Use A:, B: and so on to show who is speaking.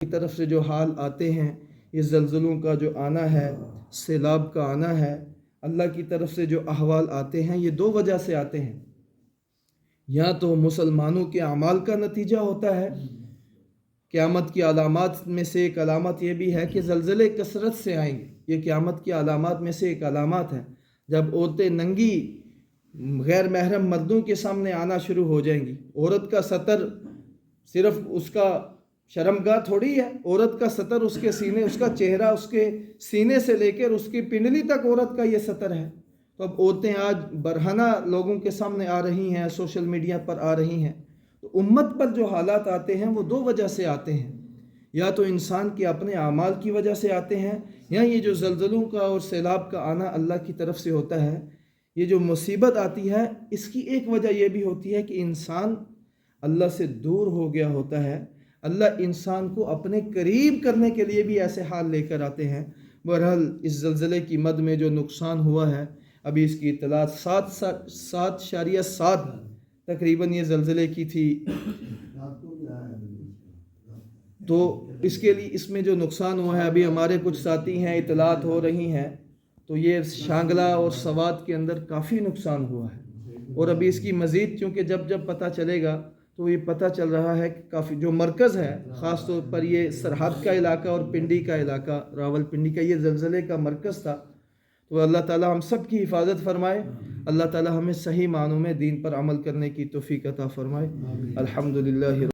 A: کی طرف سے جو حال آتے ہیں، یہ زلزلوں کا جو آنا ہے، سیلاب کا آنا ہے، اللہ کی طرف سے جو احوال آتے ہیں، یہ دو وجہ سے آتے ہیں۔ یا تو مسلمانوں کے اعمال کا نتیجہ ہوتا ہے۔ قیامت کی علامات میں سے ایک علامت یہ بھی ہے کہ زلزلے کثرت سے آئیں گے۔ یہ قیامت کی علامات میں سے ایک علامات ہے۔ جب عورتیں ننگی غیر محرم مردوں کے سامنے آنا شروع ہو جائیں گی۔ عورت کا ستر صرف اس کا شرمگاہ تھوڑی ہے، عورت کا ستر اس کے سینے، اس کا چہرہ اس کے سینے سے لے کر اس کی پنڈلی تک عورت کا یہ ستر ہے۔ تو اب عورتیں آج برہنہ لوگوں کے سامنے آ رہی ہیں، سوشل میڈیا پر آ رہی ہیں۔ تو امت پر جو حالات آتے ہیں وہ دو وجہ سے آتے ہیں۔ یا تو انسان کے اپنے اعمال کی وجہ سے آتے ہیں، یا یہ جو زلزلوں کا اور سیلاب کا آنا اللہ کی طرف سے ہوتا ہے۔ یہ جو مصیبت آتی ہے، اس کی ایک وجہ یہ بھی ہوتی ہے کہ انسان اللہ سے دور ہو گیا ہوتا ہے۔ اللہ انسان کو اپنے قریب کرنے کے لیے بھی ایسے حال لے کر آتے ہیں۔ بہرحال اس زلزلے کی مد میں جو نقصان ہوا ہے، ابھی اس کی اطلاعات 7.7 تقریباً یہ زلزلے کی تھی۔ تو اس کے لیے اس میں جو نقصان ہوا ہے، ابھی ہمارے کچھ ساتھی ہیں، اطلاعات ہو رہی ہیں، تو یہ شانگلہ اور سوات کے اندر کافی نقصان ہوا ہے۔ اور ابھی اس کی مزید چونکہ جب پتہ چلے گا تو یہ پتہ چل رہا ہے کہ کافی جو مرکز ہے، خاص طور پر یہ سرحد کا علاقہ اور پنڈی کا علاقہ، راول پنڈی کا، یہ زلزلے کا مرکز تھا۔ تو اللہ تعالیٰ ہم سب کی حفاظت فرمائے۔ اللہ تعالیٰ ہمیں صحیح معنوں میں دین پر عمل کرنے کی توفیق عطا فرمائے۔ الحمدللہ۔